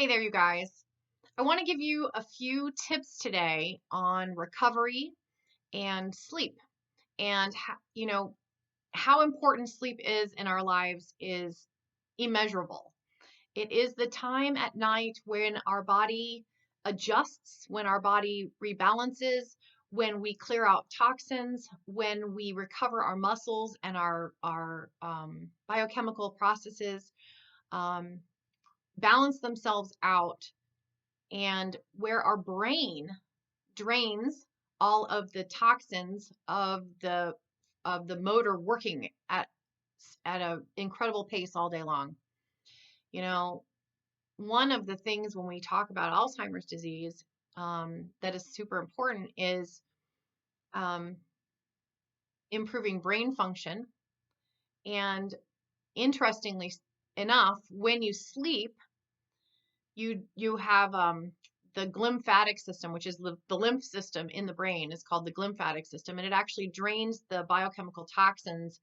Hey there, you guys. I want to give you a few tips today on recovery and sleep. And how important sleep is in our lives is immeasurable. It is the time at night when our body adjusts, when our body rebalances, when we clear out toxins, when we recover our muscles and our biochemical processes um, balance themselves out, and where our brain drains all of the toxins of the motor working at an incredible pace all day long. You know, one of the things when we talk about Alzheimer's disease that is super important is um, improving brain function. And interestingly enough, when you sleep, you have the glymphatic system, which is the lymph system in the brain, is called the glymphatic system, and it actually drains the biochemical toxins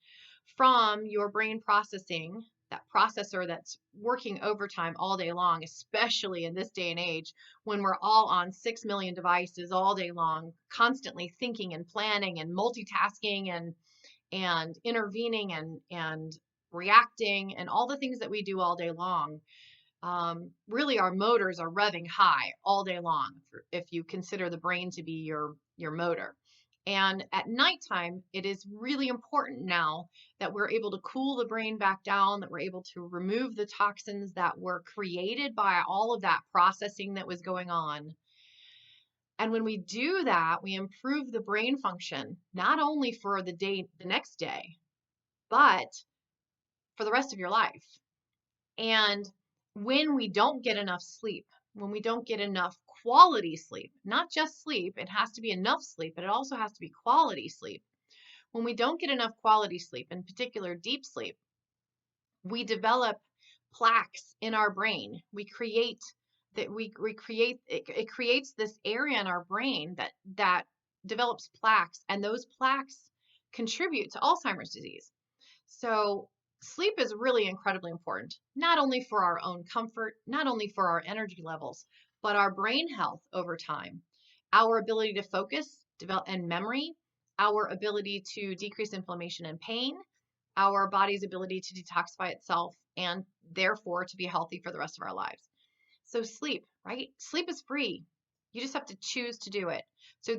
from your brain processing, that processor that's working overtime all day long, especially in this day and age when we're all on 6 million devices all day long, constantly thinking and planning and multitasking and intervening and reacting and all the things that we do all day long. Really our motors are revving high all day long if you consider the brain to be your motor. And at nighttime, it is really important now that we're able to cool the brain back down, that we're able to remove the toxins that were created by all of that processing that was going on. And when we do that, we improve the brain function, not only for the next day, but for the rest of your life. And when we don't get enough sleep, when we don't get enough quality sleep, not just sleep, it has to be enough sleep, but it also has to be quality sleep. When we don't get enough quality sleep, in particular deep sleep, we develop plaques in our brain. It creates this area in our brain that develops plaques, and those plaques contribute to Alzheimer's disease. So sleep is really incredibly important, not only for our own comfort, not only for our energy levels, but our brain health over time, our ability to focus, develop, and memory, our ability to decrease inflammation and pain, our body's ability to detoxify itself, and therefore to be healthy for the rest of our lives. So sleep, right? Sleep is free. You just have to choose to do it. So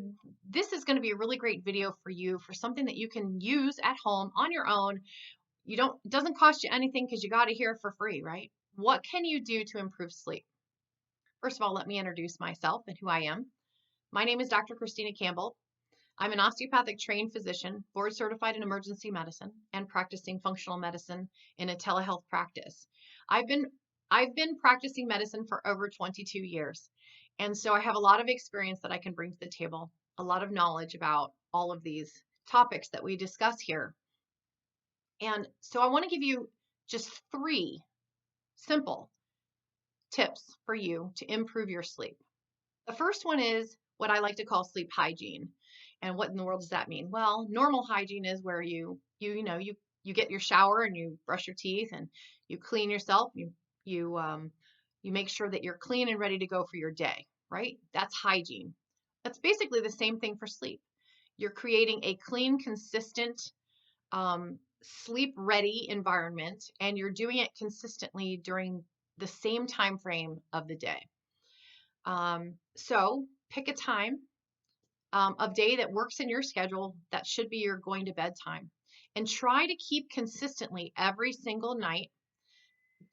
this is going to be a really great video for you, for something that you can use at home on your own. It doesn't cost you anything because you got it here for free, right? What can you do to improve sleep? First of all, let me introduce myself and who I am. My name is Dr. Christina Campbell. I'm an osteopathic trained physician, board certified in emergency medicine, and practicing functional medicine in a telehealth practice. I've been practicing medicine for over 22 years. And so I have a lot of experience that I can bring to the table, a lot of knowledge about all of these topics that we discuss here. And so I want to give you just 3 simple tips for you to improve your sleep. The first one is what I like to call sleep hygiene. And what in the world does that mean? Well, normal hygiene is where you get your shower and you brush your teeth and you clean yourself. You make sure that you're clean and ready to go for your day, right? That's hygiene. That's basically the same thing for sleep. You're creating a clean, consistent, sleep ready environment, and you're doing it consistently during the same time frame of the day. So pick a time of day that works in your schedule. That should be your going to bed time, and try to keep consistently every single night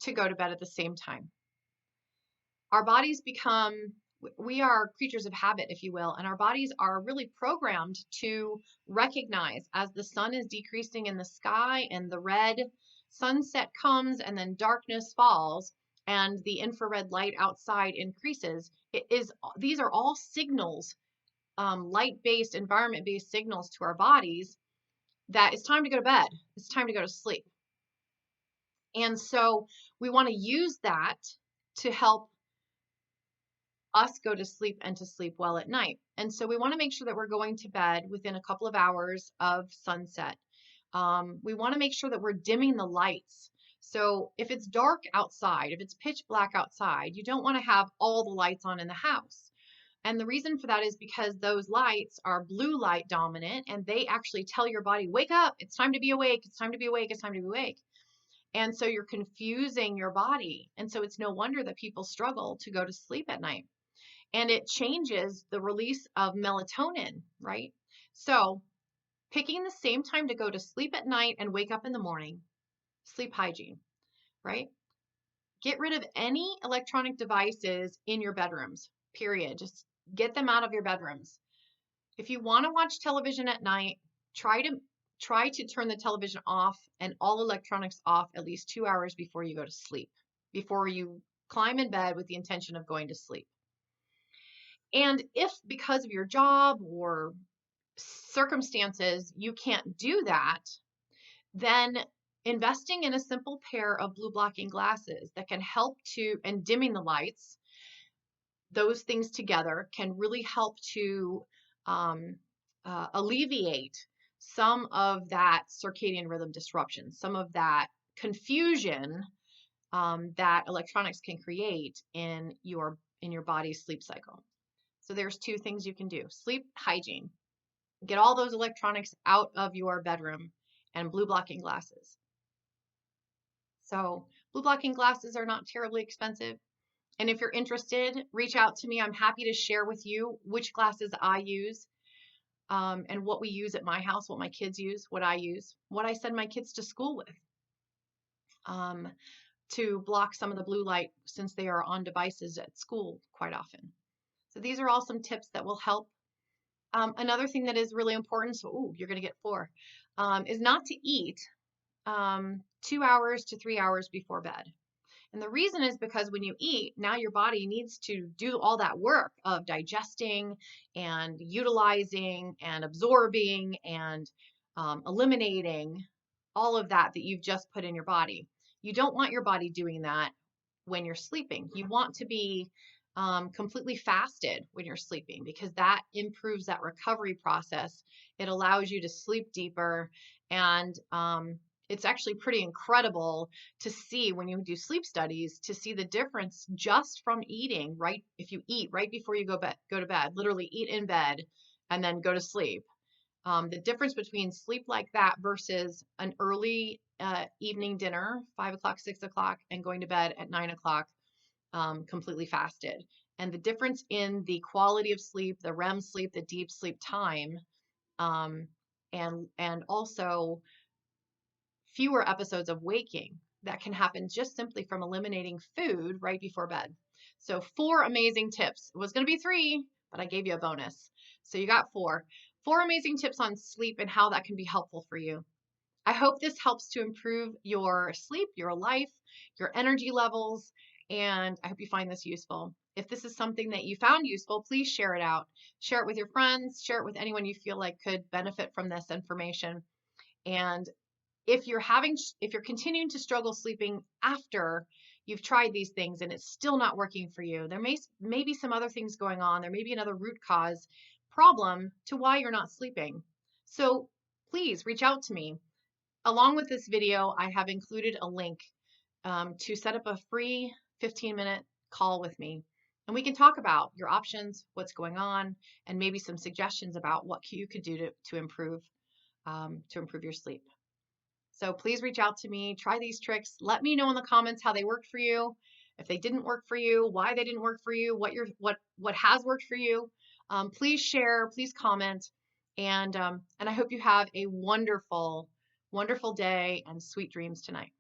to go to bed at the same time. Our bodies we are creatures of habit, if you will, and our bodies are really programmed to recognize as the sun is decreasing in the sky and the red sunset comes and then darkness falls and the infrared light outside increases. These are all signals, light-based, environment-based signals to our bodies that it's time to go to bed. It's time to go to sleep. And so we want to use that to help us go to sleep and to sleep well at night. And so we want to make sure that we're going to bed within a couple of hours of sunset. We want to make sure that we're dimming the lights So if it's dark outside, if it's pitch black outside, you don't want to have all the lights on in the house. And the reason for that is because those lights are blue light dominant, and they actually tell your body, wake up, it's time to be awake, it's time to be awake, it's time to be awake. And so you're confusing your body. And so it's no wonder that people struggle to go to sleep at night. And it changes the release of melatonin, right? So picking the same time to go to sleep at night and wake up in the morning, sleep hygiene, right? Get rid of any electronic devices in your bedrooms, period. Just get them out of your bedrooms. If you want to watch television at night, try to turn the television off and all electronics off at least 2 hours before you go to sleep, before you climb in bed with the intention of going to sleep. And if because of your job or circumstances you can't do that, then investing in a simple pair of blue blocking glasses that can help to, and dimming the lights, those things together can really help to alleviate some of that circadian rhythm disruption, some of that confusion that electronics can create in your body's sleep cycle. So there's two things you can do. Sleep hygiene. Get all those electronics out of your bedroom, and blue blocking glasses. So blue blocking glasses are not terribly expensive. And if you're interested, reach out to me. I'm happy to share with you which glasses I use and what we use at my house, what my kids use, what I use, what I send my kids to school with to block some of the blue light since they are on devices at school quite often. So these are all some tips that will help. Another thing that is really important, so you're going to get 4, is not to eat 2 hours to 3 hours before bed. And the reason is because when you eat, now your body needs to do all that work of digesting and utilizing and absorbing and eliminating all of that you've just put in your body. You don't want your body doing that when you're sleeping. You want to be completely fasted when you're sleeping, because that improves that recovery process. It allows you to sleep deeper, and it's actually pretty incredible to see when you do sleep studies to see the difference just from eating, right? If you eat right before you go to bed, literally eat in bed and then go to sleep. The difference between sleep like that versus an early evening dinner, 5 o'clock, 6 o'clock, and going to bed at 9 o'clock, completely fasted. And the difference in the quality of sleep, the REM sleep, the deep sleep time, and also fewer episodes of waking that can happen just simply from eliminating food right before bed. So 4 amazing tips. It was going to be 3, but I gave you a bonus. So you got 4. 4 amazing tips on sleep and how that can be helpful for you. I hope this helps to improve your sleep, your life, your energy levels, and I hope you find this useful. If this is something that you found useful, please share it out. Share it with your friends, share it with anyone you feel like could benefit from this information. And if you're continuing to struggle sleeping after you've tried these things and it's still not working for you, there may be some other things going on. There may be another root cause problem to why you're not sleeping. So please reach out to me. Along with this video, I have included a link to set up a free 15-minute call with me. And we can talk about your options, what's going on, and maybe some suggestions about what you could do to improve your sleep. So please reach out to me, try these tricks. Let me know in the comments how they worked for you, if they didn't work for you, why they didn't work for you, what has worked for you. Please share, please comment, and I hope you have a wonderful, wonderful day and sweet dreams tonight.